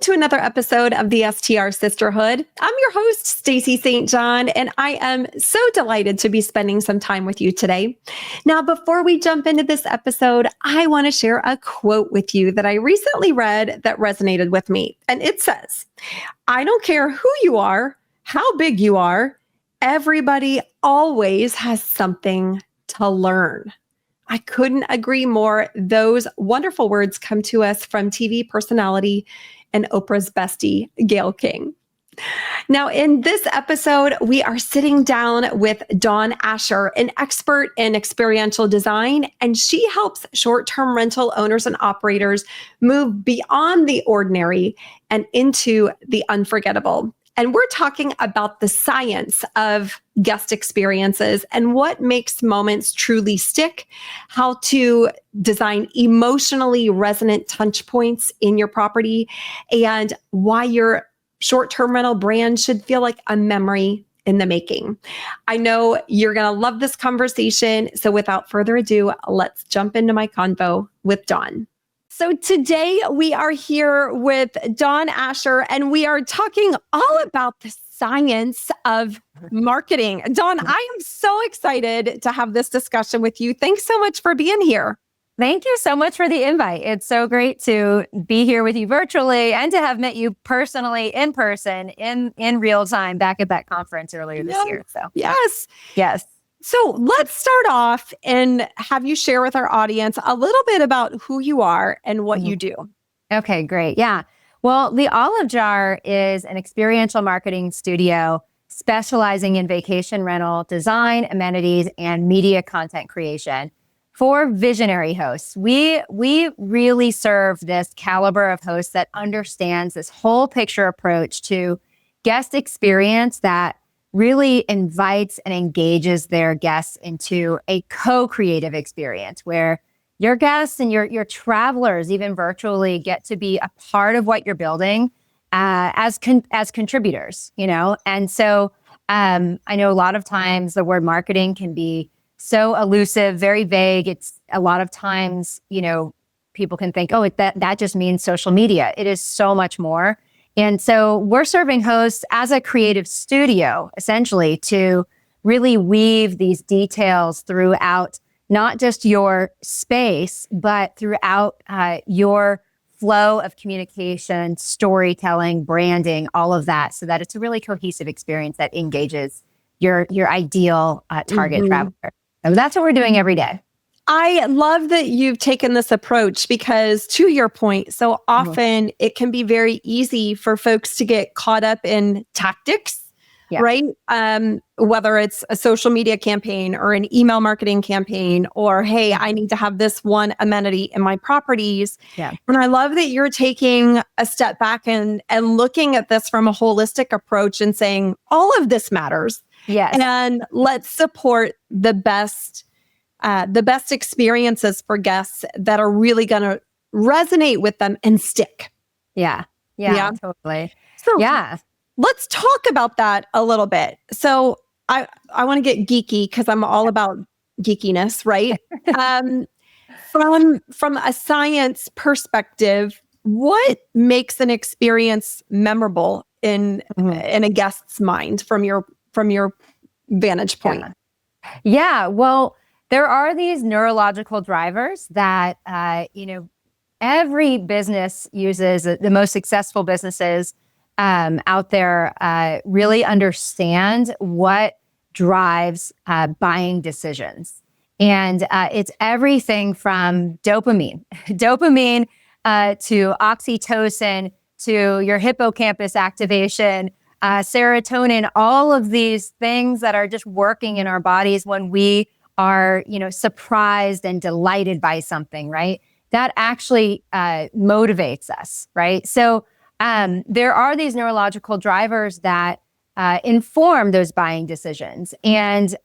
to another episode of the STR Sisterhood. I'm your host, Stacey St. and I am so delighted to be spending some time with you today. Now, before we jump into this episode, I want to share a quote with you that I recently read that resonated with me. And it says, "I don't care who you are, how big you are, everybody always has something to learn." I couldn't agree more. Those wonderful words come to us from TV personality and Oprah's bestie, Gayle King. Now, in this episode, we are sitting down with Dawn Asher, an expert in experiential design, and she helps short-term rental owners and operators move beyond the ordinary and into the unforgettable. And we're talking about the science of guest experiences and what makes moments truly stick, how to design emotionally resonant touch points in your property, and why your short-term rental brand should feel like a memory in the making. I know you're going to love this conversation. So without further ado, let's jump into my convo with Dawn. So today we are here with Dawn Asher, and we are talking all about the science of marketing. Dawn, I am so excited to have this discussion with you. Thanks so much for being here. Thank you so much for the invite. It's so great to be here with you virtually and to have met you personally in person in real time back at that conference earlier this year. So Yes. So let's start off and have you share with our audience a little bit about who you are and what you do. Okay, great. Yeah. Well, the Olive Jar is an experiential marketing studio specializing in vacation rental design, amenities, and media content creation for visionary hosts. We really serve this caliber of host that understands this whole picture approach to guest experience that really invites and engages their guests into a co-creative experience where your guests and your travelers, even virtually, get to be a part of what you're building as contributors, you know? And so I know a lot of times the word marketing can be so elusive, very vague. It's a lot of times, you know, people can think, oh, that just means social media. It is so much more. And so we're serving hosts as a creative studio, essentially, to really weave these details throughout not just your space, but throughout your flow of communication, storytelling, branding, all of that, so that it's a really cohesive experience that engages your ideal target traveler. So that's what we're doing every day. I love that you've taken this approach because, to your point, so often it can be very easy for folks to get caught up in tactics, right? Whether it's a social media campaign or an email marketing campaign, or, hey, I need to have this one amenity in my properties. Yeah. And I love that you're taking a step back and looking at this from a holistic approach and saying, all of this matters. Yes. And let's support the best experiences for guests that are really going to resonate with them and stick. Yeah, totally. So let's talk about that a little bit. So I want to get geeky because I'm all about geekiness, right? From a science perspective, what makes an experience memorable in a guest's mind from your vantage point? Yeah. Well, there are these neurological drivers that, every business uses. The most successful businesses out there really understand what drives buying decisions. And it's everything from dopamine to oxytocin, to your hippocampus activation, serotonin, all of these things that are just working in our bodies when we are, surprised and delighted by something, right? That actually motivates us, right? So there are these neurological drivers that inform those buying decisions. And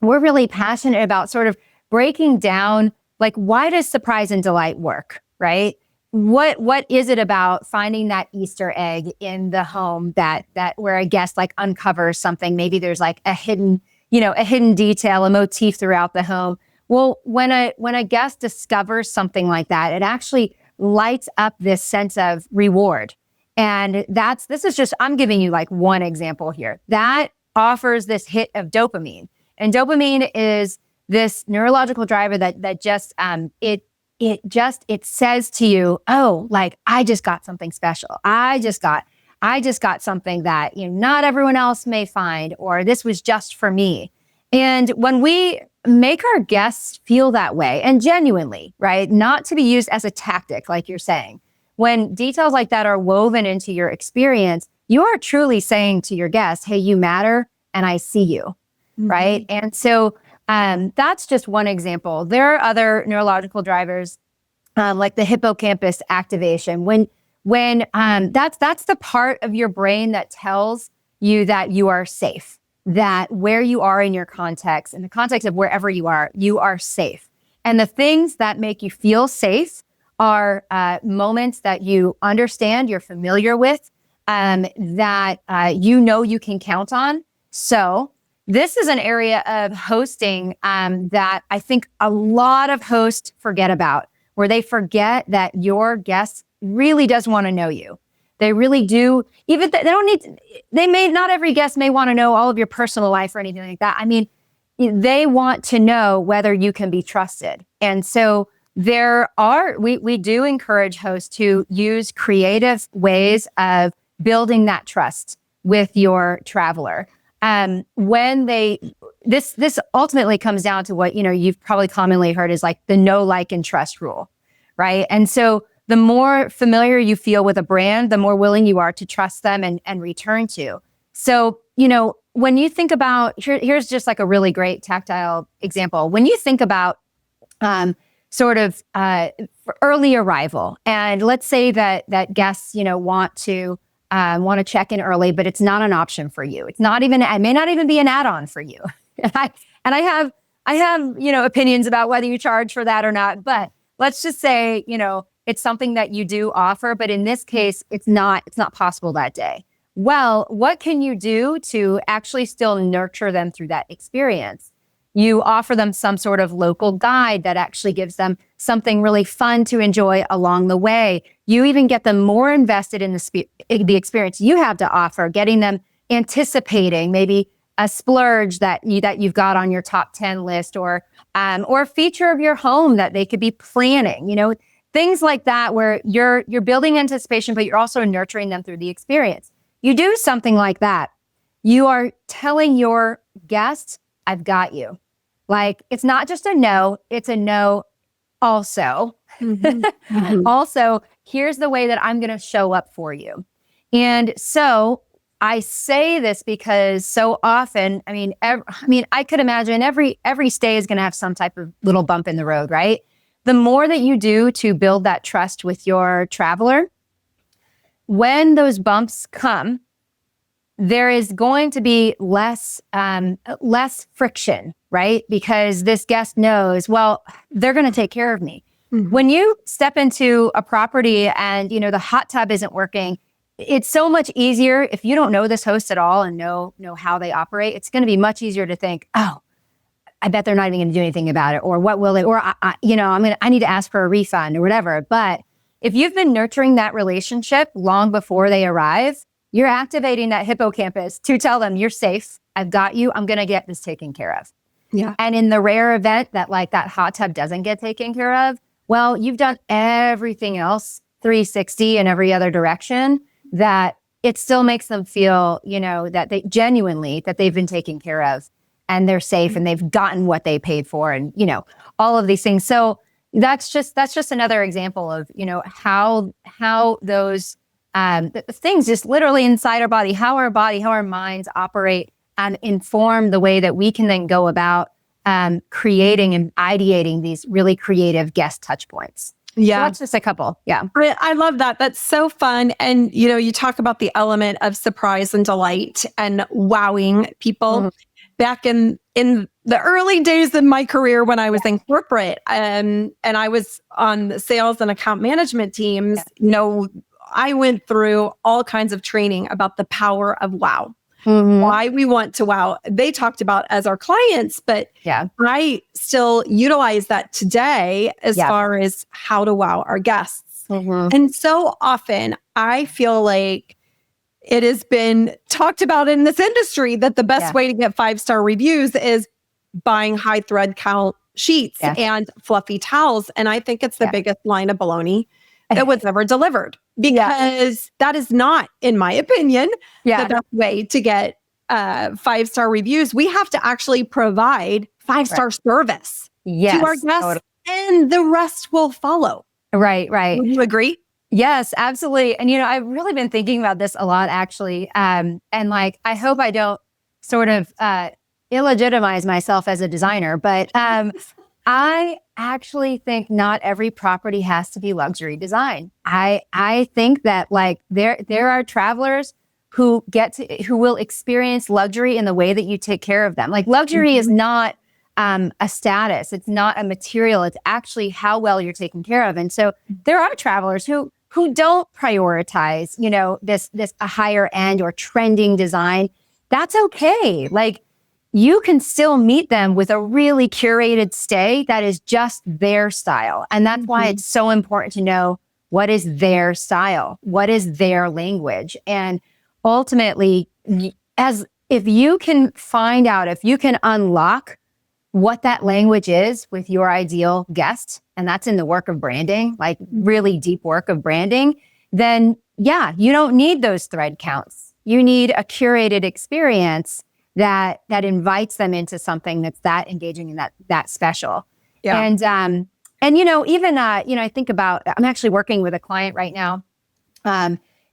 we're really passionate about sort of breaking down, like, why does surprise and delight work, right? What is it about finding that Easter egg in the home that where a guest like uncovers something? Maybe there's like a hidden detail, a motif throughout the home. Well, when a guest discovers something like that, it actually lights up this sense of reward. And I'm giving you like one example here. That offers this hit of dopamine. And dopamine is this neurological driver that just, it says to you, oh, like I just got something special. I just got something that, not everyone else may find, or this was just for me. And when we make our guests feel that way, and genuinely, right, not to be used as a tactic, like you're saying, when details like that are woven into your experience, you are truly saying to your guests, hey, you matter and I see you, right? And so that's just one example. There are other neurological drivers like the hippocampus activation. When that's the part of your brain that tells you that you are safe, that where you are in your context, in the context of wherever you are safe. And the things that make you feel safe are moments that you understand, you're familiar with, that you can count on. So this is an area of hosting that I think a lot of hosts forget about, where they forget that your guest really does want to know you. They really do. Even not every guest may want to know all of your personal life or anything like that. I mean, they want to know whether you can be trusted. And so we do encourage hosts to use creative ways of building that trust with your traveler. This ultimately comes down to what, you've probably commonly heard is like the know, like, and trust rule, right? And so the more familiar you feel with a brand, the more willing you are to trust them and return to. So, when you think about, here's just like a really great tactile example. When you think about sort of early arrival, and let's say that guests, want to check in early, but it's not an option for you. It may not even be an add-on for you. I have opinions about whether you charge for that or not, but let's just say, it's something that you do offer, but in this case, it's not possible that day. Well, what can you do to actually still nurture them through that experience? You offer them some sort of local guide that actually gives them something really fun to enjoy along the way. You even get them more invested in the experience you have to offer, getting them anticipating maybe a splurge that you've got on your top 10 list, or a feature of your home that they could be planning, things like that, where you're building anticipation, but you're also nurturing them through the experience. You do something like that, you are telling your guests, I've got you. Like, it's not just a no, it's a no also. Also, here's the way that I'm going to show up for you. And so I say this because so often, I could imagine every stay is going to have some type of little bump in the road, right? The more that you do to build that trust with your traveler, when those bumps come, there is going to be less friction, right? Because this guest knows, well, they're going to take care of me. When you step into a property and, the hot tub isn't working, it's so much easier if you don't know this host at all and know how they operate. It's going to be much easier to think, oh, I bet they're not even going to do anything about it, or what will they, or I need to ask for a refund or whatever. But if you've been nurturing that relationship long before they arrive, you're activating that hippocampus to tell them you're safe. I've got you. I'm going to get this taken care of. Yeah. And in the rare event that that hot tub doesn't get taken care of, well, you've done everything else 360 in every other direction, that it still makes them feel, that they've been taken care of and they're safe and they've gotten what they paid for, and, all of these things. So that's just another example of, how those things just literally inside our body, how our minds operate and inform the way that we can then go about creating and ideating these really creative guest touch points. Yeah. So that's just a couple. Yeah. I love that. That's so fun. And, you talk about the element of surprise and delight and wowing people. Back in the early days of my career when I was in corporate, and I was on the sales and account management teams, I went through all kinds of training about the power of wow. Why we want to wow. They talked about as our clients, but I still utilize that today as far as how to wow our guests. reviews. And so often I feel like it has been talked about in this industry that the best way to get 5-star reviews is buying high thread count sheets and fluffy towels. And I think it's the biggest line of baloney that was ever delivered, because that is not, in my opinion, the best way to get 5-star reviews. We have to actually provide 5-star service to our guests, and the rest will follow. Right. Would you agree? Yes, absolutely. And, I've really been thinking about this a lot, actually. And like, I hope I don't sort of illegitimize myself as a designer, but I actually think not every property has to be luxury design. I think that like there are travelers who will experience luxury in the way that you take care of them. Like luxury is not a status. It's not a material. It's actually how well you're taken care of. And so there are travelers who don't prioritize, this a higher end or trending design. That's okay. Like you can still meet them with a really curated stay that is just their style. And that's why it's so important to know what is their style, what is their language. And ultimately, if you can find out, if you can unlock what that language is with your ideal guest, and that's in the work of branding, like really deep work of branding, then you don't need those thread counts. You need a curated experience that invites them into something that's that engaging and that special. Yeah. And even I think about, I'm actually working with a client right now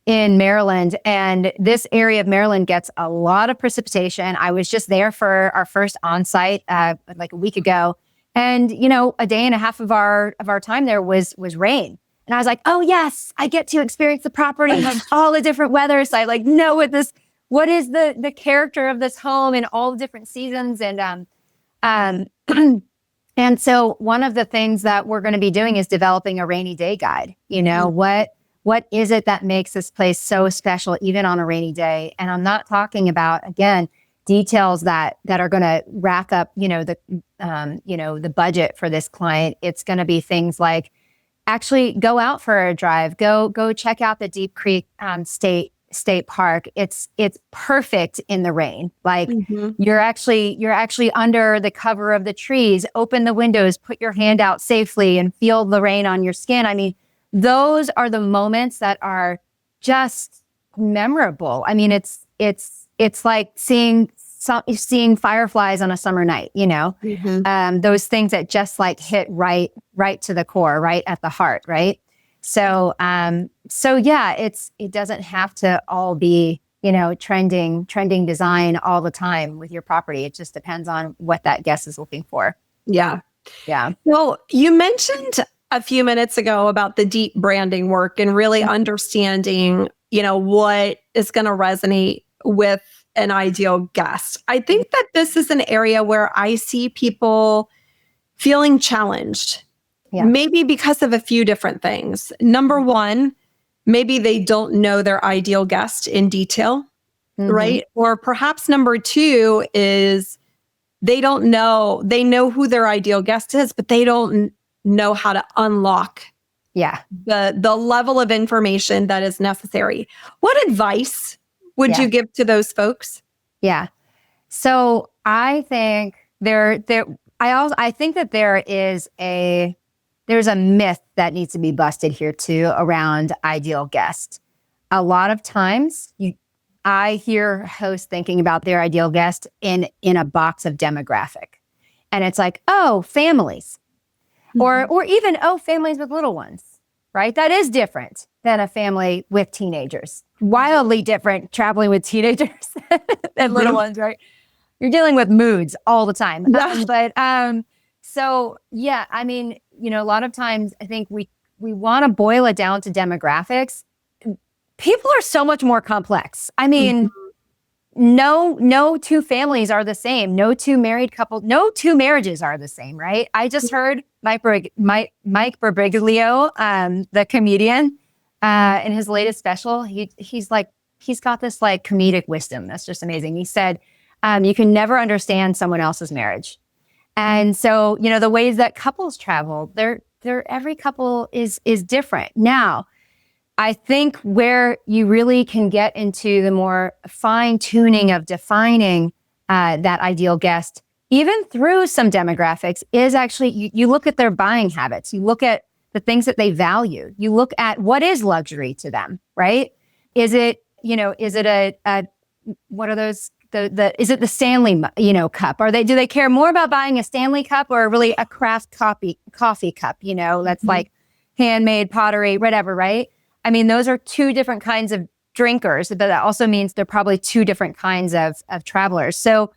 in Maryland, and this area of Maryland gets a lot of precipitation. I was just there for our first on-site like a week ago, and a day and a half of our time there was rain. And I was like, oh yes, I get to experience the property, all the different weather. So I like know what is the character of this home in all the different seasons. And and so one of the things that we're going to be doing is developing a rainy day guide. What is it that makes this place so special, even on a rainy day? And I'm not talking about, again, details that are going to rack up, the budget for this client. It's going to be things like actually go out for a drive, go check out the Deep Creek State Park. It's perfect in the rain. Like you're actually under the cover of the trees. Open the windows, put your hand out safely, and feel the rain on your skin. I mean, those are the moments that are just memorable. I mean, it's like seeing fireflies on a summer night. Those things that just like hit right to the core, right at the heart, right. So it doesn't have to all be, trending design all the time with your property. It just depends on what that guest is looking for. Yeah. Yeah. Well, you mentioned a few minutes ago about the deep branding work and really understanding, what is going to resonate with an ideal guest. I think that this is an area where I see people feeling challenged. Yeah. Maybe because of a few different things. Number one, maybe they don't know their ideal guest in detail, right? Or perhaps number two is they know who their ideal guest is, but they don't know how to unlock the level of information that is necessary. What advice would you give to those folks? Yeah. So I think I think that there's a myth that needs to be busted here too around ideal guest. A lot of times I hear hosts thinking about their ideal guest in a box of demographic. And it's like, oh, families. Or even, families with little ones, right? That is different than a family with teenagers. Wildly different traveling with teenagers and little ones, right? You're dealing with moods all the time. I mean, a lot of times I think we want to boil it down to demographics. People are so much more complex. I mean, no two families are the same. No two married couples, no two marriages are the same, right? I just heard Mike Birbiglio, the comedian, in his latest special, he's got this like comedic wisdom that's just amazing. He said, you can never understand someone else's marriage. And so, the ways that couples travel, every couple is different. Now, I think where you really can get into the more fine tuning of defining that ideal guest, even through some demographics, is actually you look at their buying habits. You look at the things that they value. You look at what is luxury to them, right? Is it, is it a what are those, is it the Stanley, cup? Do they care more about buying a Stanley cup or really a craft coffee cup, that's like handmade pottery, whatever, right? I mean, those are two different kinds of drinkers, but that also means they're probably two different kinds of travelers. So,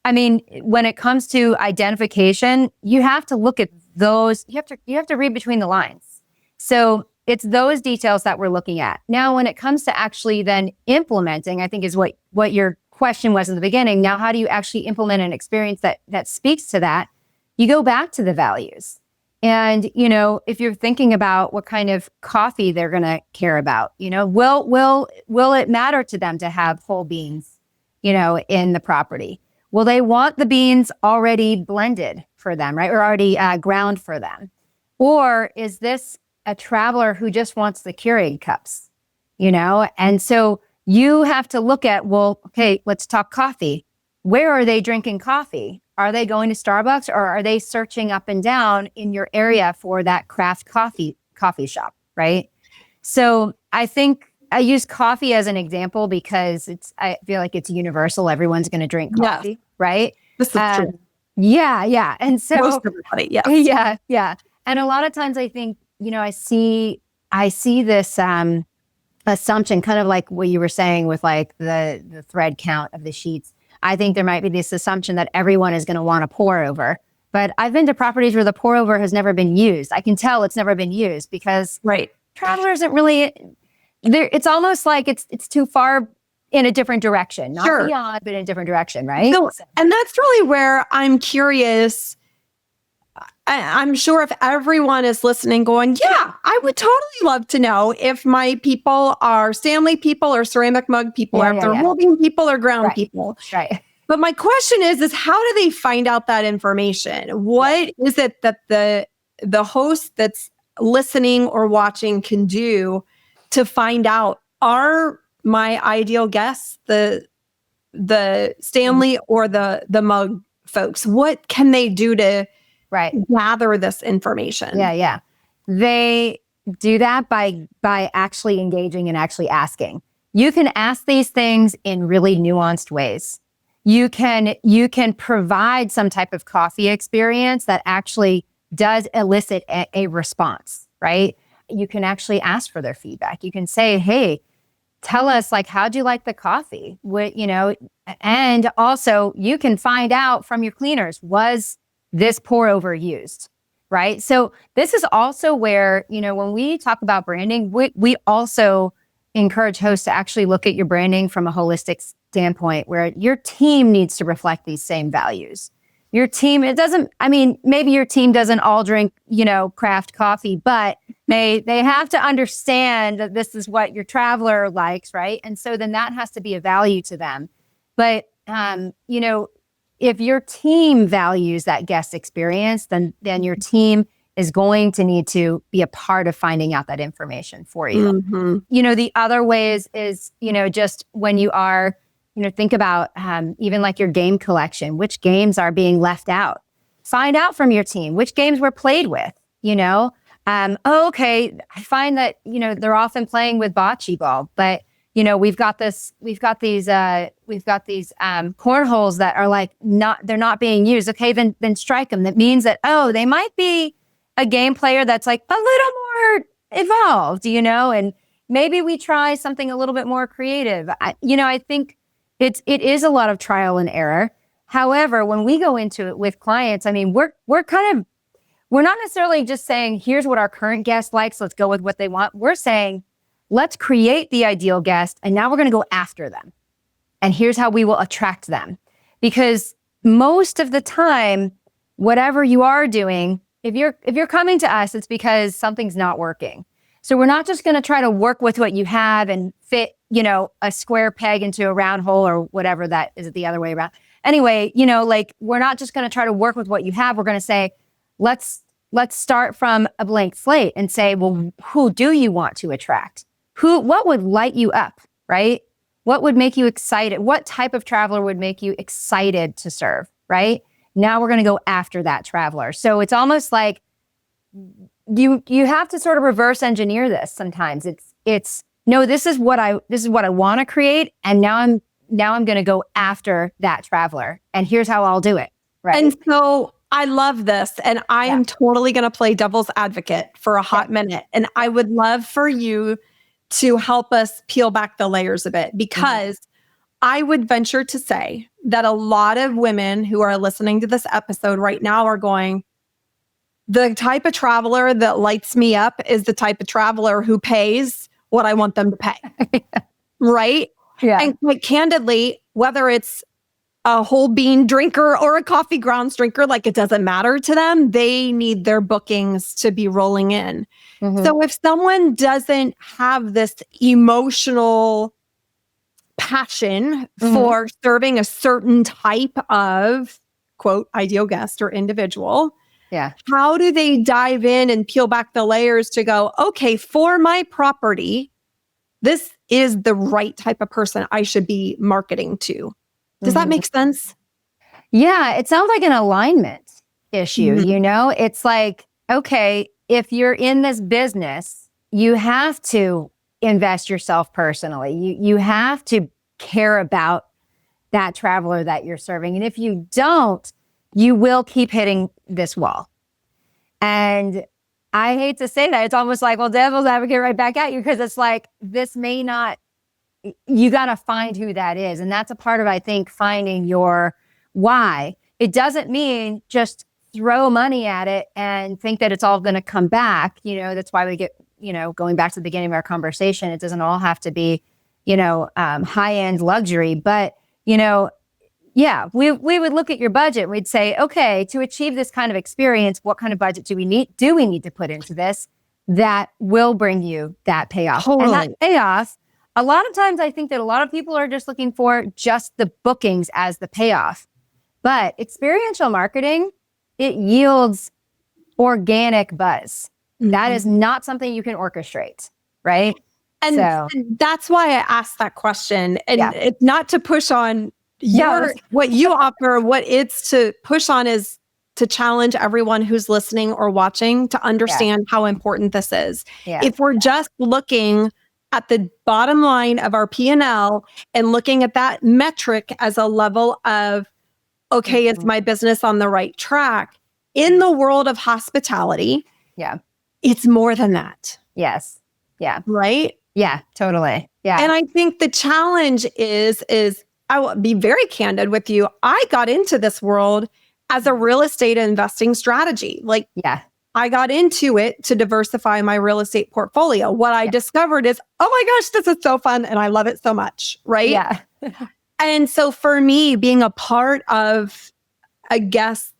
I mean, when it comes to identification, you have to look at those. You have to read between the lines. So it's those details that we're looking at. Now, when it comes to actually then implementing, I think is what your question was in the beginning. Now, how do you actually implement an experience that speaks to that? You go back to the values. And, if you're thinking about what kind of coffee they're going to care about, will it matter to them to have whole beans, in the property? Will they want the beans already blended for them, right? Or already ground for them? Or is this a traveler who just wants the Keurig cups, And so you have to look at, well, okay, let's talk coffee. Where are they drinking coffee? Are they going to Starbucks, or are they searching up and down in your area for that craft coffee shop, right? So I think I use coffee as an example because I feel like it's universal. Everyone's going to drink coffee, right? This is true. Yeah. And so most everybody, yes. Yeah. And a lot of times I think, I see this assumption, kind of like what you were saying with like the thread count of the sheets. I think there might be this assumption that everyone is going to want a pour over. But I've been to properties where the pour over has never been used. I can tell it's never been used because traveler isn't really there. It's almost like it's too far in a different direction, not beyond, but in a different direction, right? So, and that's really where I'm curious. I'm sure if everyone is listening going, yeah, I would totally love to know if my people are Stanley people or ceramic mug people, or if they're holding people or ground people. Right. But my question is how do they find out that information? What is it that the host that's listening or watching can do to find out, are my ideal guests the Stanley or the mug folks? What can they do to gather this information? Yeah. They do that by actually engaging and actually asking. You can ask these things in really nuanced ways. You can provide some type of coffee experience that actually does elicit a response, right? You can actually ask for their feedback. You can say, hey, tell us, like, how'd you like the coffee? And also you can find out from your cleaners, was this pour over used, right? So this is also where, when we talk about branding, we also encourage hosts to actually look at your branding from a holistic standpoint, where your team needs to reflect these same values. Your team, maybe your team doesn't all drink, craft coffee, but they have to understand that this is what your traveler likes, right? And so then that has to be a value to them. But, if your team values that guest experience, then your team is going to need to be a part of finding out that information for you. Mm-hmm. The other ways is, just when you are, think about even like your game collection, which games are being left out. Find out from your team which games were played with, okay, I find that, they're often playing with bocce ball, but we've got these cornholes that are they're not being used. Okay, then strike them. That means that, they might be a game player that's like a little more evolved, and maybe we try something a little bit more creative. I think it is a lot of trial and error. However, when we go into it with clients, we're not necessarily just saying, here's what our current guest likes, let's go with what they want. We're saying, let's create the ideal guest, and now we're going to go after them. And here's how we will attract them. Because most of the time, whatever you are doing, if you're coming to us, it's because something's not working. So we're not just going to try to work with what you have and fit, a square peg into a round hole, or whatever that is, the other way around. Anyway, we're not just going to try to work with what you have. We're going to say, let's let's start from a blank slate and say, well, who do you want to attract? What would light you up, right? What would make you excited? What type of traveler would make you excited to serve, right? Now we're going to go after that traveler. So it's almost like you have to sort of reverse engineer this sometimes. It's no, this is what I want to create, and now I'm going to go after that traveler, and here's how I'll do it, right? And so I love this, and I am totally going to play devil's advocate for a hot minute, and I would love for you to help us peel back the layers a bit, because I would venture to say that a lot of women who are listening to this episode right now are going, the type of traveler that lights me up is the type of traveler who pays what I want them to pay. Right? Yeah. And quite candidly, whether it's a whole bean drinker or a coffee grounds drinker, like, it doesn't matter to them. They need their bookings to be rolling in. So if someone doesn't have this emotional passion for serving a certain type of, quote, ideal guest or individual, how do they dive in and peel back the layers to go, okay, for my property, this is the right type of person I should be marketing to? Does that make sense? Yeah, it sounds like an alignment issue, you know? It's like, okay, if you're in this business, you have to invest yourself personally. You have to care about that traveler that you're serving. And if you don't, you will keep hitting this wall. And I hate to say that. It's almost like, well, devil's advocate right back at you, because it's like, this may not, you got to find who that is. And that's a part of, I think, finding your why. It doesn't mean just throw money at it and think that it's all going to come back. You know, that's why we get, you know, going back to the beginning of our conversation, it doesn't all have to be, you know, high-end luxury, but, you know, yeah, we would look at your budget. We'd say, okay, to achieve this kind of experience, what kind of budget do we need to put into this that will bring you that payoff? Totally. And that payoff, a lot of times I think that a lot of people are just looking for just the bookings as the payoff. But experiential marketing, it yields organic buzz. That is not something you can orchestrate, right? And that's why I asked that question. And it's not to push on what you offer. What it's to push on is to challenge everyone who's listening or watching to understand how important this is. If we're just looking at the bottom line of our P&L and looking at that metric as a level of, okay, is my business on the right track? In the world of hospitality, it's more than that. Yes. Yeah. Right? Yeah, totally. Yeah. And I think the challenge is I will be very candid with you. I got into this world as a real estate investing strategy. Like, I got into it to diversify my real estate portfolio. What I discovered is, oh my gosh, this is so fun. And I love it so much. Right? Yeah. And so for me, being a part of a guest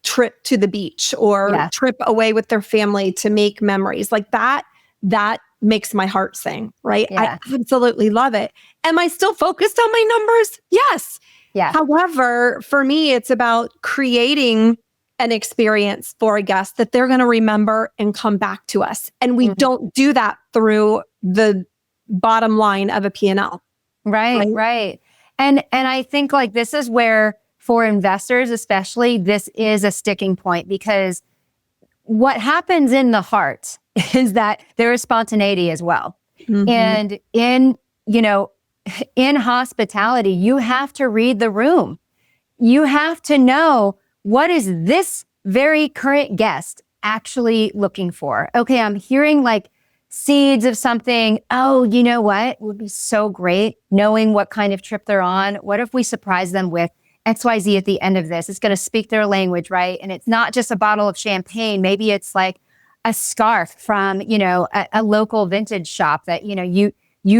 trip to the beach or trip away with their family to make memories, like that makes my heart sing, right? I absolutely love it. Am I still focused on my numbers? Yes. Yeah. However, for me, it's about creating an experience for a guest that they're going to remember and come back to us. And we don't do that through the bottom line of a P&L. Right. And I think like this is where, for investors especially, this is a sticking point, because what happens in the heart is that there is spontaneity as well. And in hospitality, you have to read the room. You have to know, what is this very current guest actually looking for? Okay, I'm hearing like seeds of something. Oh, you know what? It would be so great knowing what kind of trip they're on. What if we surprise them with XYZ at the end of this? It's going to speak their language, right? And it's not just a bottle of champagne. Maybe it's like a scarf from, a local vintage shop that, you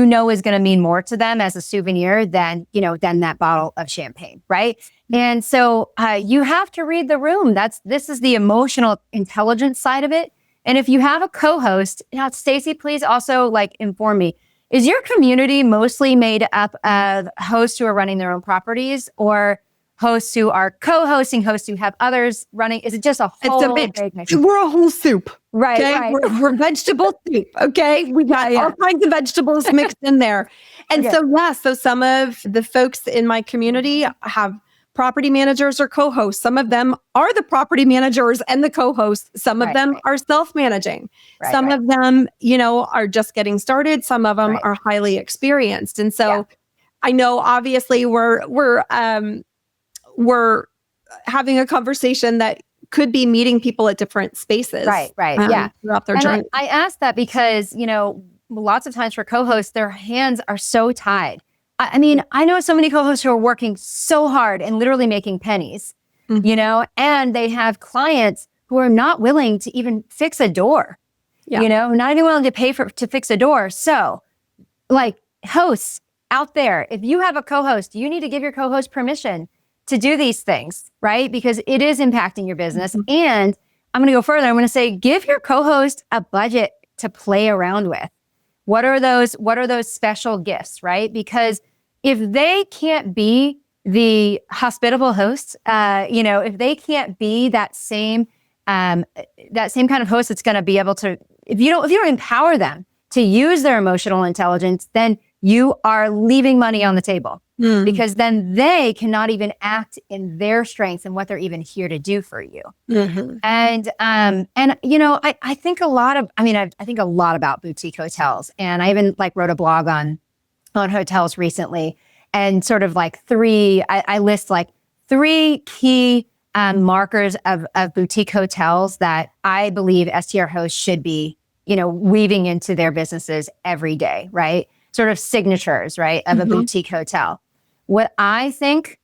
know is going to mean more to them as a souvenir than that bottle of champagne, right? And so you have to read the room. This is the emotional intelligence side of it. And if you have a co-host, now, Stacy, please also inform me, is your community mostly made up of hosts who are running their own properties, or hosts who are co-hosting, hosts who have others running. Is it just a whole big mix? We're a whole soup. Right, okay? right. We're vegetable soup. Okay. We got all kinds of vegetables mixed in there. And so some of the folks in my community have property managers or co-hosts. Some of them are the property managers and the co-hosts. Some of them are self-managing. Some of them, are just getting started. Some of them are highly experienced. And so I know obviously we're having a conversation that could be meeting people at different spaces. Right. Throughout their journey. I asked that because, lots of times for co-hosts, their hands are so tied. I mean, I know so many co-hosts who are working so hard and literally making pennies, and they have clients who are not willing to even fix a door, not even willing to pay to fix a door. So like hosts out there, if you have a co-host, you need to give your co-host permission to do these things, right? Because it is impacting your business. And I'm going to go further. I'm going to say, give your co-host a budget to play around with. What are those special gifts, right? Because if they can't be the hospitable host, if they can't be that same kind of host that's going to be able to, if you don't empower them to use their emotional intelligence, then you are leaving money on the table. Because then they cannot even act in their strengths and what they're even here to do for you. And I think a lot about boutique hotels, and I even wrote a blog on hotels recently, and sort of I list three key markers of boutique hotels that I believe STR hosts should be, weaving into their businesses every day, right? Sort of signatures, right, of a boutique hotel. What I think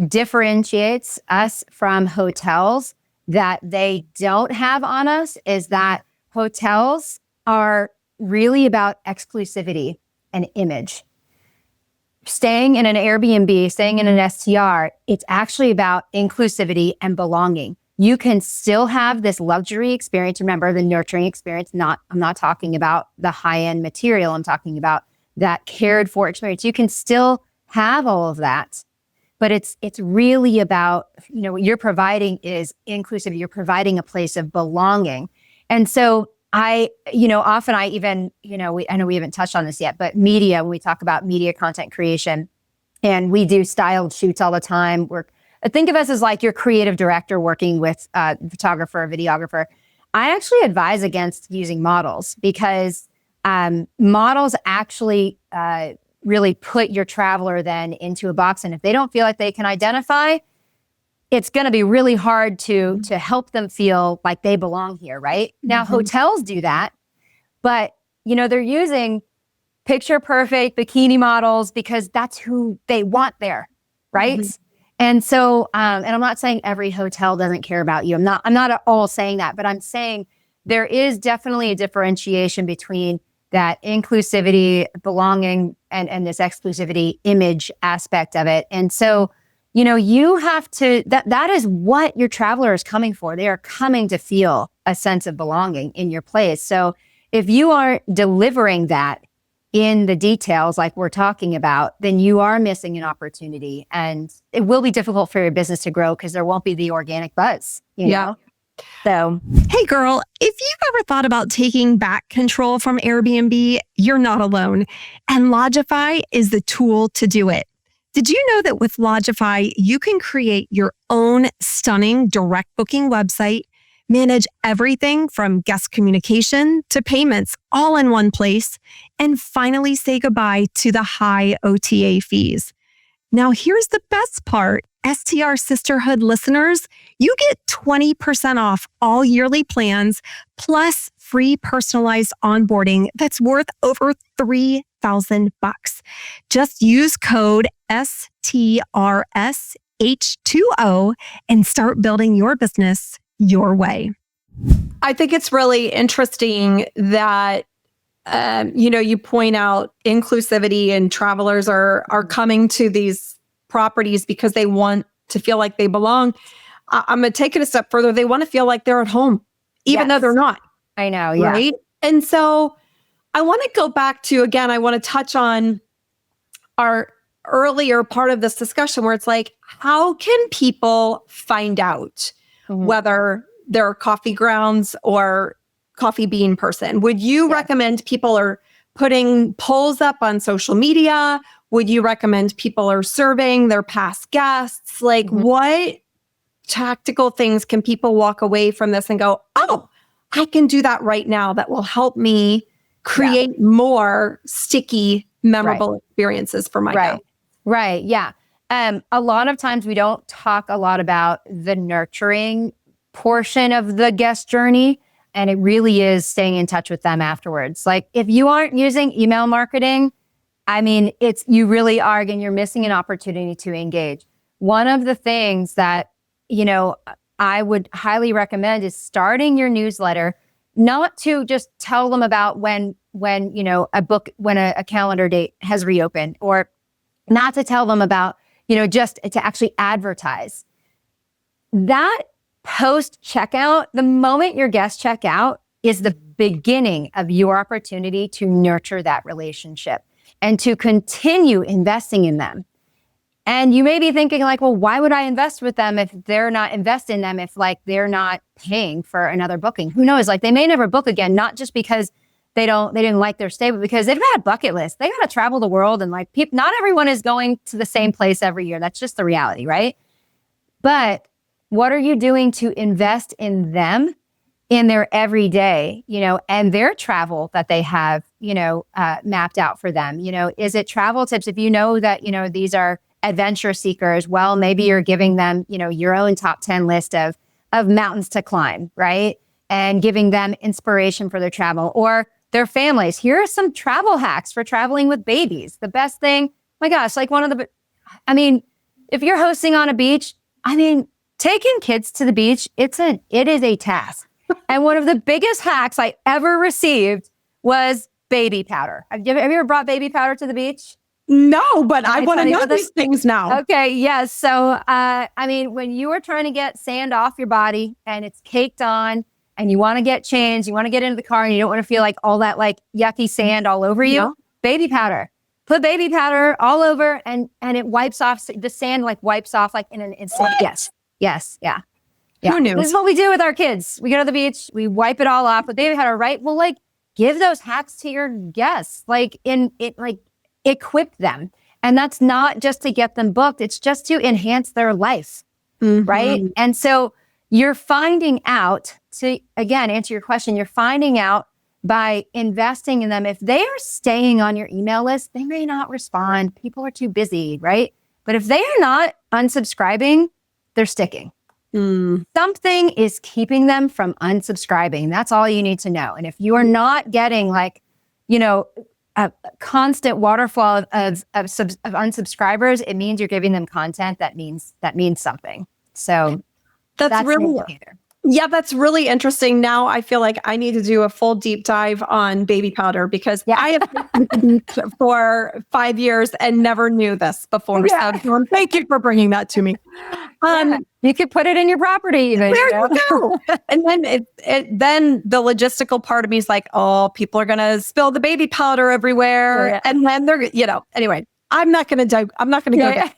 differentiates us from hotels that they don't have on us is that hotels are really about exclusivity and image. Staying in an Airbnb, staying in an STR, it's actually about inclusivity and belonging. You can still have this luxury experience. Remember, the nurturing experience. I'm not talking about the high-end material. I'm talking about that cared for experience. You can still have all of that, but it's really about, what you're providing is inclusive. You're providing a place of belonging. And so I know we haven't touched on this yet, but media, when we talk about media content creation, and we do styled shoots all the time. Think of us as like your creative director working with a photographer, videographer. I actually advise against using models because models actually really put your traveler then into a box. And if they don't feel like they can identify, it's going to be really hard to help them feel like they belong here, right? Now, hotels do that, but they're using picture perfect bikini models because that's who they want there, right? And so, and I'm not saying every hotel doesn't care about you. I'm not at all saying that, but I'm saying there is definitely a differentiation between that inclusivity, belonging, and this exclusivity image aspect of it. And so, you have to, that is what your traveler is coming for. They are coming to feel a sense of belonging in your place. So if you aren't delivering that in the details like we're talking about, then you are missing an opportunity, and it will be difficult for your business to grow because there won't be the organic buzz, you know? So, hey girl, if you've ever thought about taking back control from Airbnb, you're not alone. And Lodgify is the tool to do it. Did you know that with Lodgify, you can create your own stunning direct booking website, manage everything from guest communication to payments all in one place, and finally say goodbye to the high OTA fees? Now, here's the best part. STR Sisterhood listeners, you get 20% off all yearly plans, plus free personalized onboarding that's worth over $3,000. Just use code STRSH20 and start building your business your way. I think it's really interesting that you point out inclusivity, and travelers are coming to these properties because they want to feel like they belong. I'm going to take it a step further. They want to feel like they're at home, even though they're not. I know. Yeah. Right. And so I want to go back to, again, I want to touch on our earlier part of this discussion where it's like, how can people find out whether they're a coffee grounds or coffee bean person? Would you recommend people are putting polls up on social media? Would you recommend people are surveying their past guests? Like what tactical things can people walk away from this and go, oh, I can do that right now. That will help me create more sticky, memorable experiences for my guests. Right. Yeah. A lot of times we don't talk a lot about the nurturing portion of the guest journey. And it really is staying in touch with them afterwards. Like if you aren't using email marketing, I mean, you really are, and you're missing an opportunity to engage. One of the things that, I would highly recommend is starting your newsletter, not to just tell them about when a calendar date has reopened, or not to tell them about, just to actually advertise. That post checkout, the moment your guests check out, is the beginning of your opportunity to nurture that relationship and to continue investing in them. And you may be thinking like, well, why would I invest with them if they're not investing in them, if like they're not paying for another booking? Who knows? Like they may never book again, not just because they didn't like their stay, but because they've had bucket lists. They got to travel the world, and like not everyone is going to the same place every year. That's just the reality, right? But what are you doing to invest in them, in their everyday, and their travel that they have, mapped out for them? Is it travel tips? If you know that, these are adventure seekers, well, maybe you're giving them, your own top 10 list of mountains to climb, right? And giving them inspiration for their travel, or their families. Here are some travel hacks for traveling with babies. The best thing, my gosh, like if you're hosting on a beach, taking kids to the beach, it is a task. And one of the biggest hacks I ever received was baby powder. Have you ever brought baby powder to the beach? No, but I want to know these things now. Okay, yes. So, when you are trying to get sand off your body and it's caked on and you want to get changed, you want to get into the car and you don't want to feel like all that like yucky sand all over you, baby powder. Put baby powder all over and it wipes off, the sand like wipes off like in an instant. What? Yes. Yeah. Who knew? This is what we do with our kids. We go to the beach, we wipe it all off with baby powder, right? Well, like give those hacks to your guests, equip them. And that's not just to get them booked. It's just to enhance their life, right? And so you're finding out, to again, answer your question, you're finding out by investing in them. If they are staying on your email list, they may not respond. People are too busy, right? But if they are not unsubscribing, they're sticking. Something is keeping them from unsubscribing. That's all you need to know. And if you are not getting a constant waterfall of unsubscribers, it means you're giving them content that means something. So that's really, that's really interesting. Now I feel like I need to do a full deep dive on baby powder because I have for 5 years and never knew this before. So thank you for bringing that to me. You could put it in your property even. There you go. And then then the logistical part of me is like, oh, people are going to spill the baby powder everywhere. And then they're, anyway, I'm not going to go there.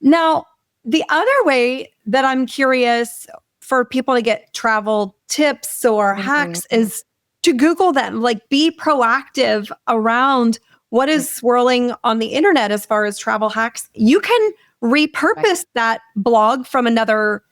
Now, the other way that I'm curious for people to get travel tips or hacks is to Google them, like be proactive around what is swirling on the internet as far as travel hacks. You can repurpose that blog from another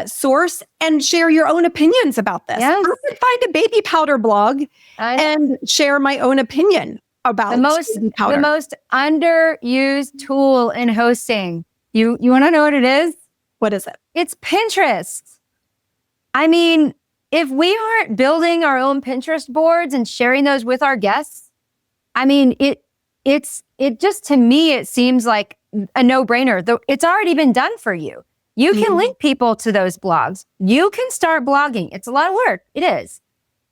source and share your own opinions about this. I could find a baby powder blog and share my own opinion about baby powder. The most underused tool in hosting. You want to know what it is? What is it? It's Pinterest. If we aren't building our own Pinterest boards and sharing those with our guests, it just, to me, it seems like a no-brainer. Though it's already been done for you. You can link people to those blogs. You can start blogging. It's a lot of work. It is.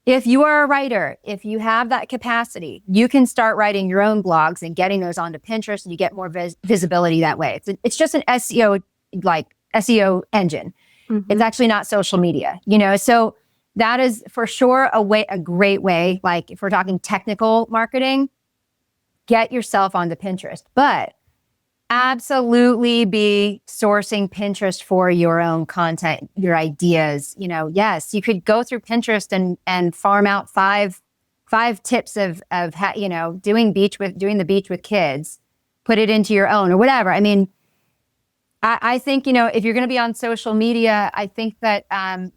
If you are a writer, if you have that capacity, you can start writing your own blogs and getting those onto Pinterest, and you get more visibility that way. It's just an SEO engine. It's actually not social media, so that is for sure a great way. Like if we're talking technical marketing, get yourself onto Pinterest, but absolutely be sourcing Pinterest for your own content, your ideas. Yes, you could go through Pinterest and farm out five tips of doing the beach with kids, put it into your own or whatever. I mean, I think, if you're going to be on social media, I think that,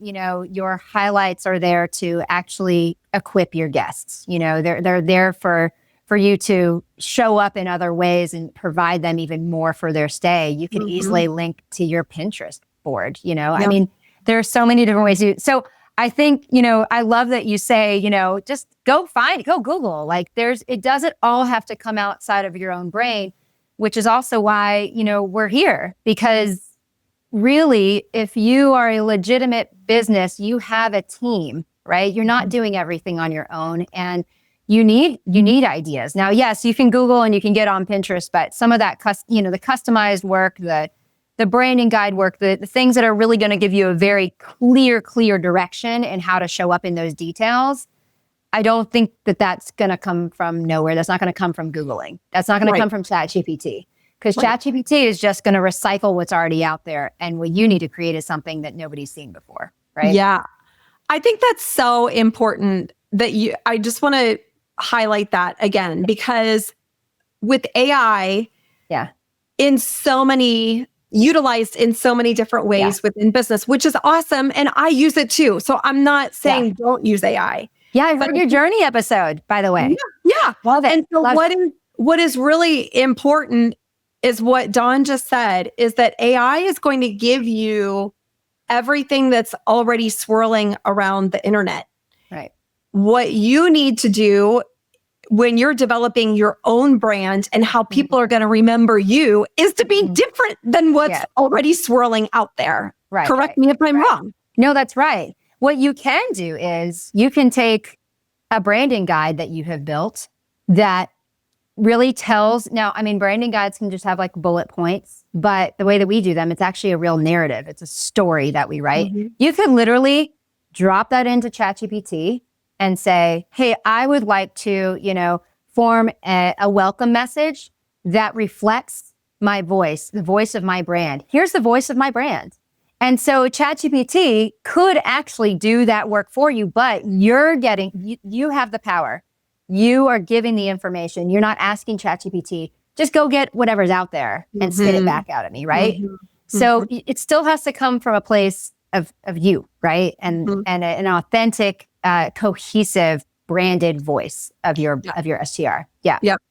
your highlights are there to actually equip your guests. They're there for you to show up in other ways and provide them even more for their stay. You can easily link to your Pinterest board, I mean, there are so many different ways so I think, I love that you say, just go Google. Like it doesn't all have to come outside of your own brain, which is also why, we're here. Because really, if you are a legitimate business, you have a team, right? You're not doing everything on your own, and you need ideas. Now, yes, you can Google and you can get on Pinterest, but some of that, the customized work, the branding guide work, the things that are really going to give you a very clear direction and how to show up in those details, I don't think that that's going to come from nowhere. That's not going to come from Googling. That's not going to come from ChatGPT, because ChatGPT is just going to recycle what's already out there. And what you need to create is something that nobody's seen before, right? Yeah. I think that's so important that I just want to highlight that again, because with AI, utilized in so many different ways within business, which is awesome. And I use it too. So I'm not saying don't use AI. Yeah, I heard your journey episode, by the way. Yeah. Love it. And so what is really important is what Dawn just said, is that AI is going to give you everything that's already swirling around the internet. Right. What you need to do when you're developing your own brand and how people are going to remember you is to be different than what's already swirling out there. Right. Correct me if I'm wrong. No, that's right. What you can do is you can take a branding guide that you have built that really tells, now, I mean, branding guides can just have like bullet points, but the way that we do them, it's actually a real narrative. It's a story that we write. You could literally drop that into ChatGPT and say, hey, I would like to, form a welcome message that reflects my voice, the voice of my brand. Here's the voice of my brand. And so ChatGPT could actually do that work for you, but you have the power. You are giving the information. You're not asking ChatGPT, just go get whatever's out there and spit it back out at me, right? So it still has to come from a place of you, right? And an authentic, cohesive, branded voice of your STR. Yeah. Yep.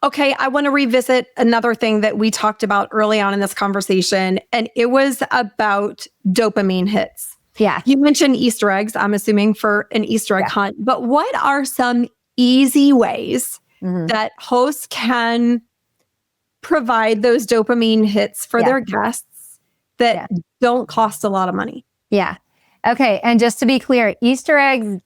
Okay, I want to revisit another thing that we talked about early on in this conversation, and it was about dopamine hits. Yeah. You mentioned Easter eggs, I'm assuming, for an Easter egg hunt, but what are some easy ways that hosts can provide those dopamine hits for their guests that don't cost a lot of money? Yeah. Okay, and just to be clear, Easter eggs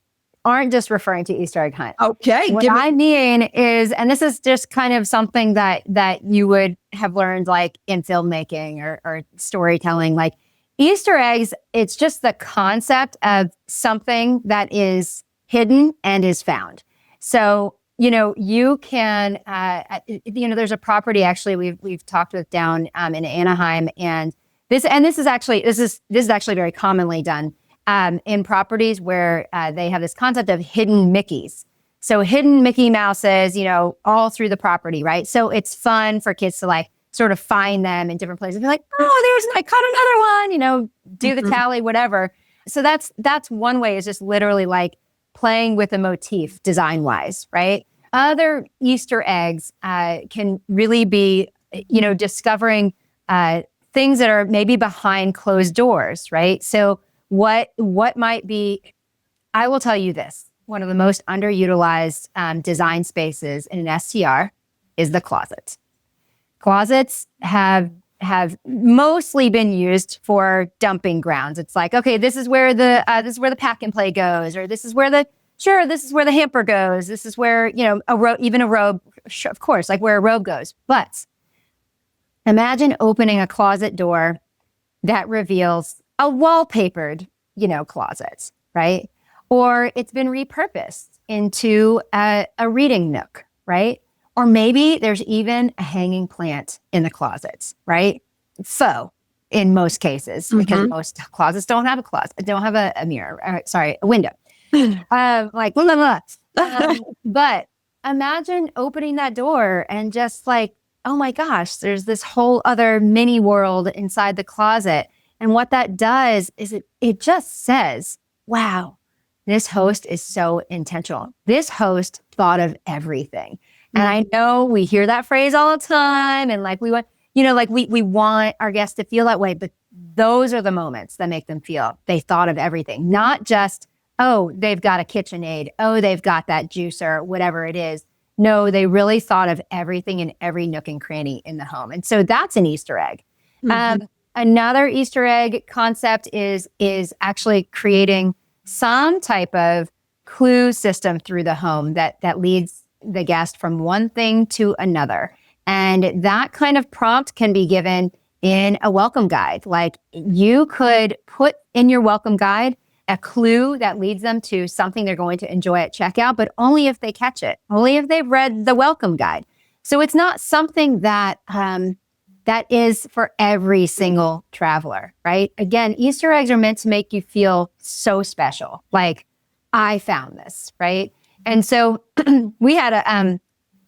aren't just referring to Easter egg hunt. Okay. What I mean is, and this is just kind of something that you would have learned like in filmmaking or storytelling, like Easter eggs, it's just the concept of something that is hidden and is found. So, you can, there's a property actually we've talked with down in Anaheim, and this is actually very commonly done in properties where they have this concept of hidden Mickeys. So hidden Mickey Mouses, all through the property, right? So it's fun for kids to like sort of find them in different places. Be like, I caught another one, do the tally, whatever. So that's one way, is just literally like playing with a motif design wise, right? Other Easter eggs can really be, discovering things that are maybe behind closed doors, right? So what might be, I will tell you this, one of the most underutilized design spaces in an STR is the closet. Closets have mostly been used for dumping grounds. It's like, okay, this is where the pack and play goes, or this is where the hamper goes. This is where, even a robe, of course, like where a robe goes. But imagine opening a closet door that reveals a wallpapered, closet, right? Or it's been repurposed into a reading nook, right? Or maybe there's even a hanging plant in the closets, right? So in most cases, because most closets don't have a mirror, a window. Like, blah, blah, blah. But imagine opening that door and just like, oh my gosh, there's this whole other mini world inside the closet. And what that does is it just says, wow, this host is so intentional. This host thought of everything. And I know we hear that phrase all the time. And like we want, we want our guests to feel that way. But those are the moments that make them feel they thought of everything, not just, oh, they've got a KitchenAid. Oh, they've got that juicer, whatever it is. No, they really thought of everything in every nook and cranny in the home. And so that's an Easter egg. Another Easter egg concept is actually creating some type of clue system through the home that leads the guest from one thing to another. And that kind of prompt can be given in a welcome guide. Like you could put in your welcome guide a clue that leads them to something they're going to enjoy at checkout, but only if they catch it, only if they've read the welcome guide. So it's not something that that is for every single traveler, right? Again, Easter eggs are meant to make you feel so special. Like, I found this, right? And so we had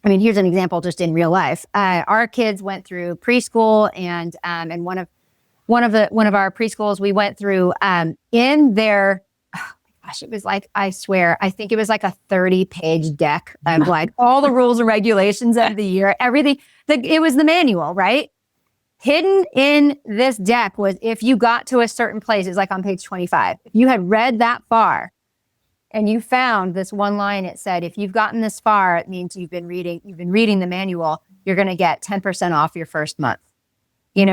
here's an example just in real life. Our kids went through preschool and one of our preschools we went through in their, oh my gosh, it was like, I swear, I think it was like a 30-page deck of like all the rules and regulations of the year, everything. It was the manual, right? Hidden in this deck was if you got to a certain place, it's like on page 25. If you had read that far and you found this one line, it said, if you've gotten this far, it means you've been reading the manual, you're going to get 10% off your first month.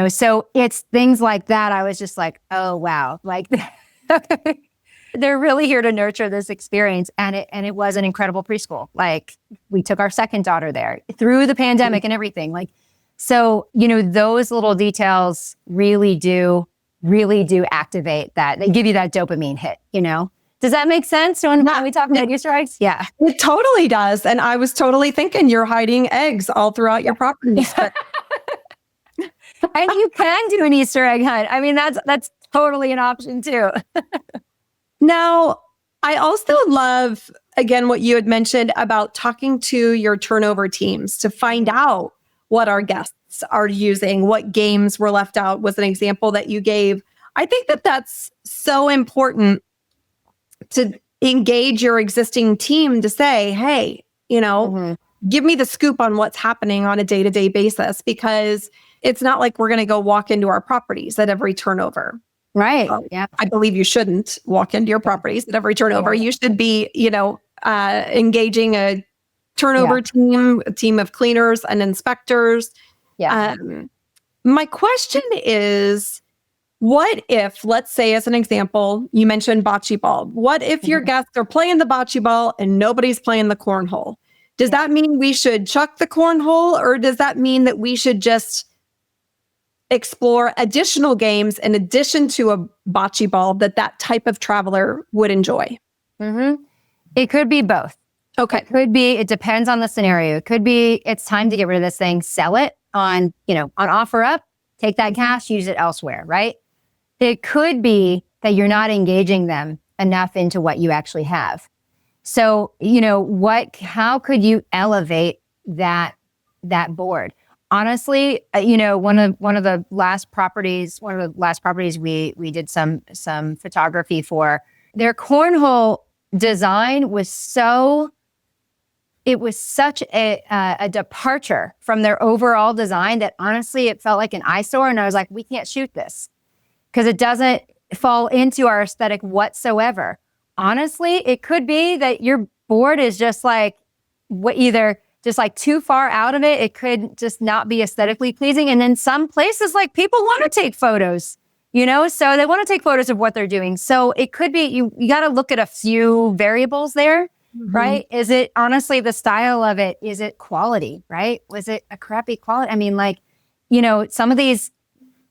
So it's things like that. I was just like, oh, wow. Like they're really here to nurture this experience. And it was an incredible preschool. Like we took our second daughter there through the pandemic and everything. Like, so, those little details really do activate that. They give you that dopamine hit, Does that make sense when we talk about Easter eggs? Yeah. It totally does. And I was totally thinking you're hiding eggs all throughout your properties. And you can do an Easter egg hunt. I mean, that's totally an option too. Now, I also love, again, what you had mentioned about talking to your turnover teams to find out what our guests are using, what games were left out was an example that you gave. I think that that's so important to engage your existing team to say, hey, give me the scoop on what's happening on a day-to-day basis, because it's not like we're going to go walk into our properties at every turnover. Right. Yeah. I believe you shouldn't walk into your properties at every turnover. You should be, engaging a turnover team, a team of cleaners and inspectors. Yeah. My question is, what if, let's say as an example, you mentioned bocce ball. What if your guests are playing the bocce ball and nobody's playing the cornhole? Does that mean we should chuck the cornhole, or does that mean that we should just explore additional games in addition to a bocce ball that type of traveler would enjoy? It could be both. Okay. It depends on the scenario. It could be, it's time to get rid of this thing, sell it on offer up, take that cash, use it elsewhere, right? It could be that you're not engaging them enough into what you actually have. So, how could you elevate that board? Honestly, one of the last properties we did some photography for, their cornhole design was such a departure from their overall design that honestly it felt like an eyesore, and I was like, we can't shoot this because it doesn't fall into our aesthetic whatsoever. Honestly, it could be that your board is just like either just like too far out of it. It could just not be aesthetically pleasing. And then some places, like, people want to take photos, so they want to take photos of what they're doing. So it could be, you got to look at a few variables there, right? Is it honestly the style of it? Is it quality, right? Was it a crappy quality? I mean, some of these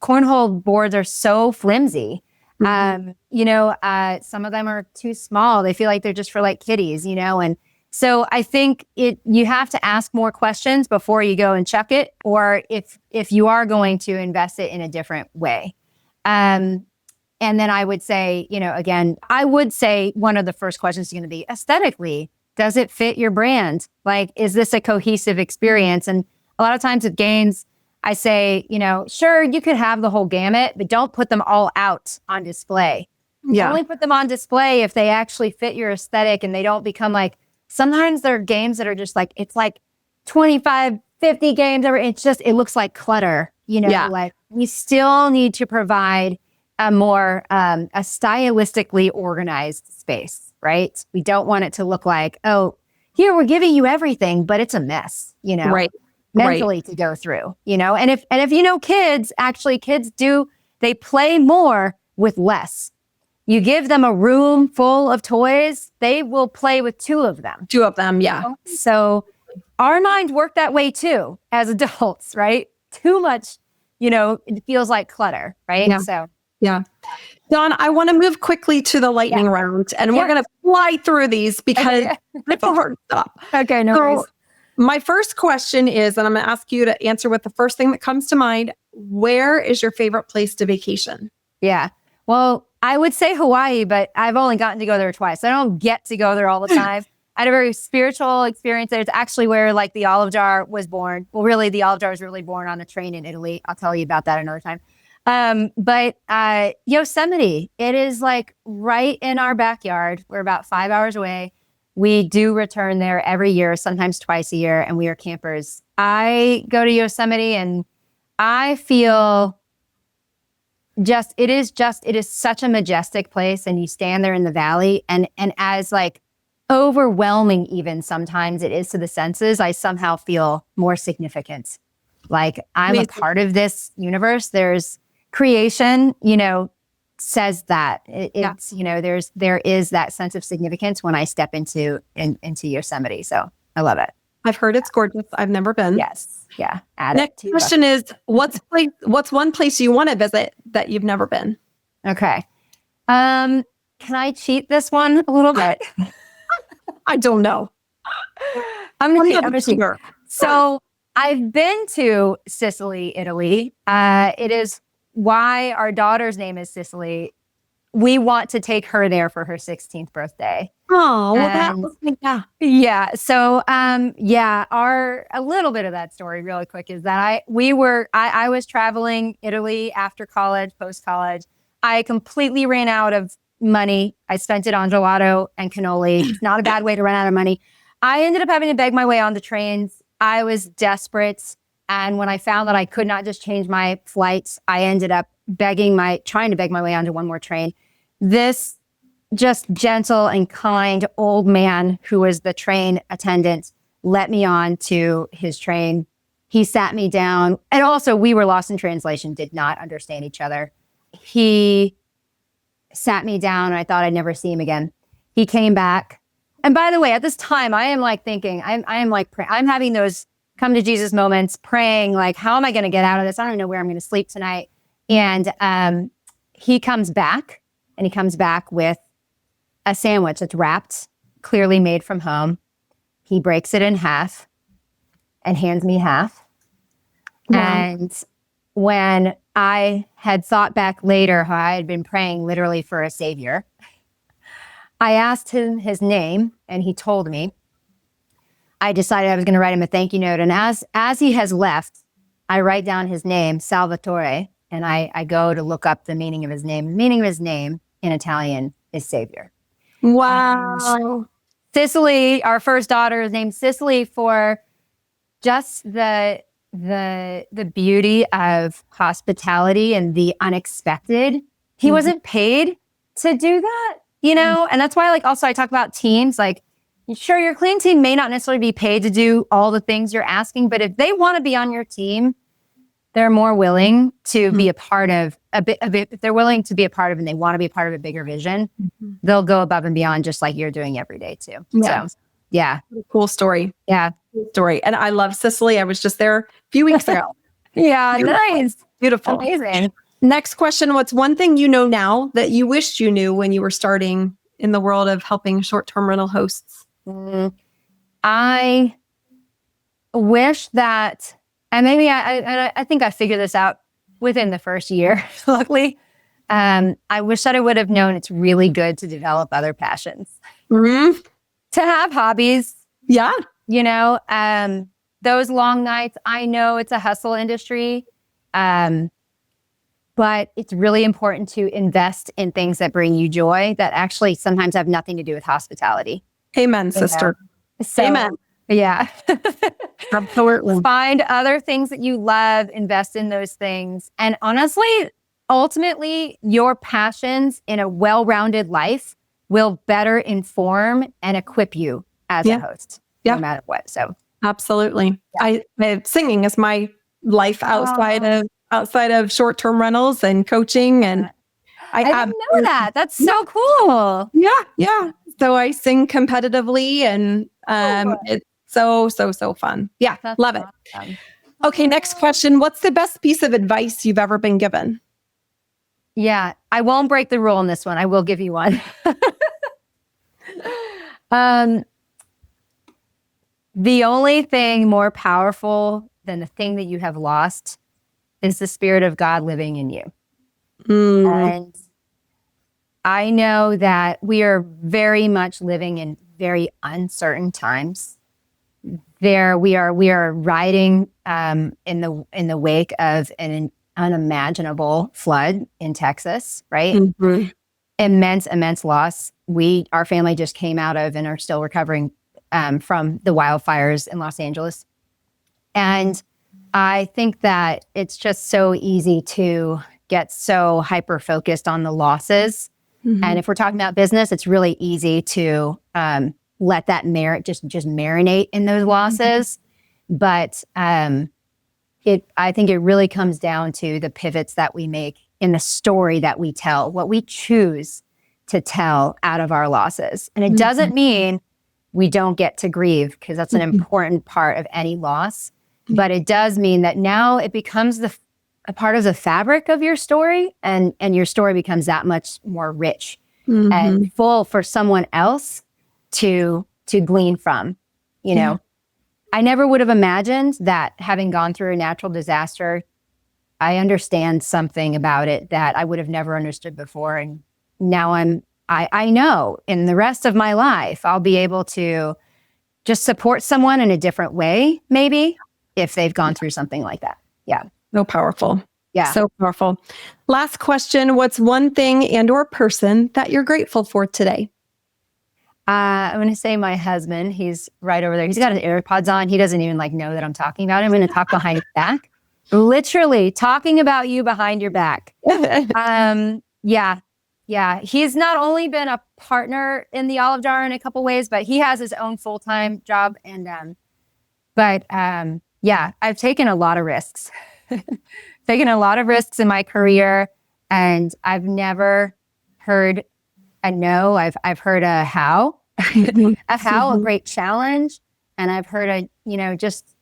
cornhole boards are so flimsy. Some of them are too small. They feel like they're just for like kiddies, and So I think you have to ask more questions before you go and chuck it, or if you are going to invest it in a different way. And then I would say, again, I would say one of the first questions is going to be aesthetically, does it fit your brand? Like, is this a cohesive experience? And a lot of times with games, I say, sure, you could have the whole gamut, but don't put them all out on display. Yeah. Only put them on display if they actually fit your aesthetic and they don't become like, sometimes there are games that are just like, it's like 25, 50 games. It looks like clutter, like we still need to provide a more, a stylistically organized space, right? We don't want it to look like, oh, here we're giving you everything, but it's a mess, Right. mentally to go through, and if kids they play more with less. You give them a room full of toys, they will play with 2 of them. 2 of them, yeah. So our minds work that way too as adults, right? Too much, it feels like clutter, right? Yeah. So yeah. Dawn, I want to move quickly to the lightning round, and we're going to fly through these because it's a hard stop. Okay, no worries. My first question is, and I'm going to ask you to answer with the first thing that comes to mind, where is your favorite place to vacation? Yeah. Well, I would say Hawaii, but I've only gotten to go there twice. I don't get to go there all the time. I had a very spiritual experience there. It's actually where like the olive jar was born. Well, really, the olive jar was really born on a train in Italy. I'll tell you about that another time. But Yosemite, it is like right in our backyard. We're about 5 hours away. We do return there every year, sometimes twice a year, and we are campers. I go to Yosemite and I feel it is such a majestic place, and you stand there in the valley and as like overwhelming even sometimes it is to the senses, I somehow feel more significant. Like I'm a part of this universe. There's creation, says that it's, there is that sense of significance when I step into Yosemite. So I love it. I've heard it's gorgeous. I've never been. Yes. Yeah. Next question is, what's one place you want to visit that you've never been? Okay. Can I cheat this one a little bit? I don't know. I'm gonna cheat. So I've been to Sicily, Italy. It is why our daughter's name is Sicily. We want to take her there for her 16th birthday. Oh, well, that was yeah. So, a little bit of that story really quick is that I was traveling Italy after college, post-college. I completely ran out of money. I spent it on gelato and cannoli. It's not a bad way to run out of money. I ended up having to beg my way on the trains. I was desperate. And when I found that I could not just change my flights, I ended up trying to beg my way onto one more train. This just gentle and kind old man who was the train attendant let me on to his train. He sat me down. And also we were lost in translation, did not understand each other. He sat me down and I thought I'd never see him again. He came back. And by the way, at this time, I am like thinking, I'm having those come to Jesus moments, praying like, how am I going to get out of this? I don't know where I'm going to sleep tonight. And he comes back with a sandwich that's wrapped, clearly made from home. He breaks it in half and hands me half. Wow. And when I had thought back later how I had been praying literally for a savior, I asked him his name and he told me. I decided I was going to write him a thank you note. And as he has left, I write down his name, Salvatore, and I go to look up the meaning of his name. The meaning of his name in Italian is savior. Wow. Sicily, our first daughter is named Sicily for just the beauty of hospitality and the unexpected. He wasn't paid to do that, and that's why also I talk about teams, sure, your clean team may not necessarily be paid to do all the things you're asking, but if they want to be on your team, they're more willing to be a part of if they're willing to be a part of and they want to be a part of a bigger vision, they'll go above and beyond just like you're doing every day too. Yeah. So, yeah. Cool story. Yeah. Cool story. And I love Sicily. I was just there a few weeks ago. Yeah. Beautiful. Nice. Beautiful. Amazing. Next question. What's one thing you know now that you wished you knew when you were starting in the world of helping short-term rental hosts? I wish that, and maybe I think I figured this out within the first year, luckily. I wish that I would have known it's really good to develop other passions, Mm-hmm. to have hobbies, Yeah. those long nights. I know it's a hustle industry, but it's really important to invest in things that bring you joy that actually sometimes have nothing to do with hospitality. Amen, sister. So, Amen. Yeah. Absolutely. Find other things that you love, invest in those things. And honestly, ultimately, your passions in a well-rounded life will better inform and equip you as a host, no matter what. So absolutely. Singing is my life outside of short-term rentals and coaching. And I didn't know that. That's so cool. Yeah. So I sing competitively, and it's so fun. Yeah, That's love awesome. it. Okay, next question. What's the best piece of advice you've ever been given? Yeah, I won't break the rule in this one. I will give you one. The only thing more powerful than the thing that you have lost is the Spirit of God living in you. And I know that we are very much living in very uncertain times. We are riding in the wake of an unimaginable flood in Texas, right? Mm-hmm. Immense loss. Our family just came out of and are still recovering from the wildfires in Los Angeles. And I think that it's just so easy to get so hyper-focused on the losses. Mm-hmm. And if we're talking about business, it's really easy to let that just marinate in those losses. But I think it really comes down to the pivots that we make in the story that we tell, what we choose to tell out of our losses. And it doesn't mean we don't get to grieve, because that's an important part of any loss. But it does mean that now it becomes a part of the fabric of your story, and your story becomes that much more rich and full for someone else to glean from, you know. I never would have imagined that, having gone through a natural disaster, I understand something about it that I would have never understood before. And now I know in the rest of my life, I'll be able to just support someone in a different way, maybe, if they've gone through something like that. Yeah. So powerful. Yeah. So powerful. Last question. What's one thing and or person that you're grateful for today? I'm going to say my husband. He's right over there. He's got his AirPods on. He doesn't even know that I'm talking about him. I'm going to talk behind his back. Literally talking about you behind your back. Yeah. He's not only been a partner in the Olive Jar in a couple ways, but he has his own full-time job. And, I've taken a lot of risks, taken a lot of risks in my career, and I've never heard a no. I've heard a how, a great challenge. And I've heard just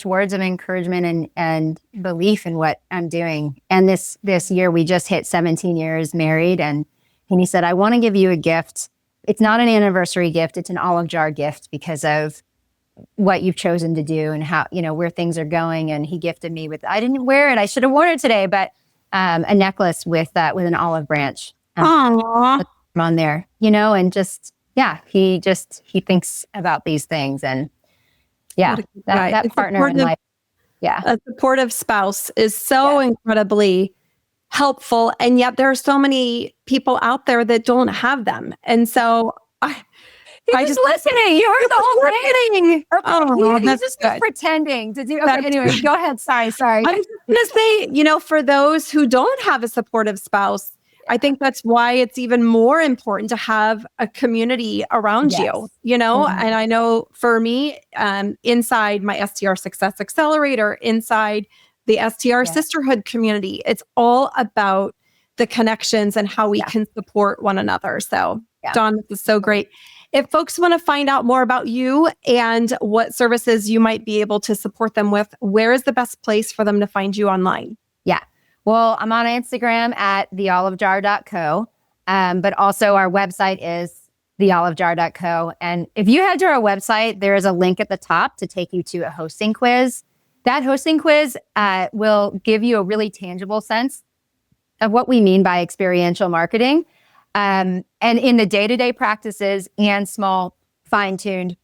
words of encouragement and belief in what I'm doing. And this year we just hit 17 years married, and he said, I want to give you a gift. It's not an anniversary gift. It's an Olive Jar gift because of what you've chosen to do and how, where things are going. And he gifted me with, I didn't wear it. I should have worn it today, but a necklace with an olive branch on there, and he thinks about these things. And that partner in life. Yeah. A supportive spouse is so incredibly helpful. And yet there are so many people out there that don't have them. And so I just listening. You heard the whole thing. Okay. He's just pretending to do. Okay. Anyway, go ahead. Sorry. I'm just going to say, for those who don't have a supportive spouse, I think that's why it's even more important to have a community around you, And I know for me, inside my STR Success Accelerator, inside the STR Sisterhood community, it's all about the connections and how we can support one another. So, Dawn, this is so great. If folks want to find out more about you and what services you might be able to support them with, where is the best place for them to find you online? Yeah. Well, I'm on Instagram at theolivejar.co. But also our website is theolivejar.co. And if you head to our website, there is a link at the top to take you to a hosting quiz. That hosting quiz will give you a really tangible sense of what we mean by experiential marketing, and in the day-to-day practices and small fine-tuned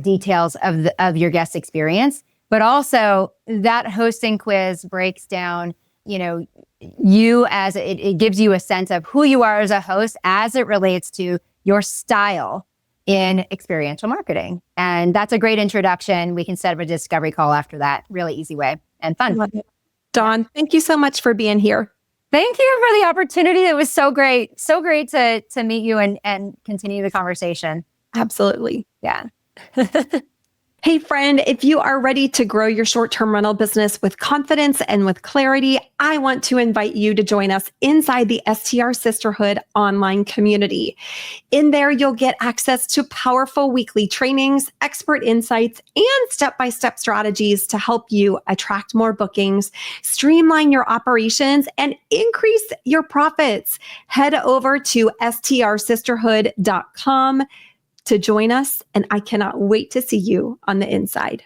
details of your guest experience. But also that hosting quiz breaks down, you as it gives you a sense of who you are as a host as it relates to your style in experiential marketing. And that's a great introduction. We can set up a discovery call after that. Really easy way and fun. Love it. Dawn, thank you so much for being here. Thank you for the opportunity. It was so great. So great to meet you and continue the conversation. Absolutely. Yeah. Hey friend, if you are ready to grow your short-term rental business with confidence and with clarity, I want to invite you to join us inside the STR Sisterhood online community. In there, you'll get access to powerful weekly trainings, expert insights, and step-by-step strategies to help you attract more bookings, streamline your operations, and increase your profits. Head over to strsisterhood.com to join us, and I cannot wait to see you on the inside.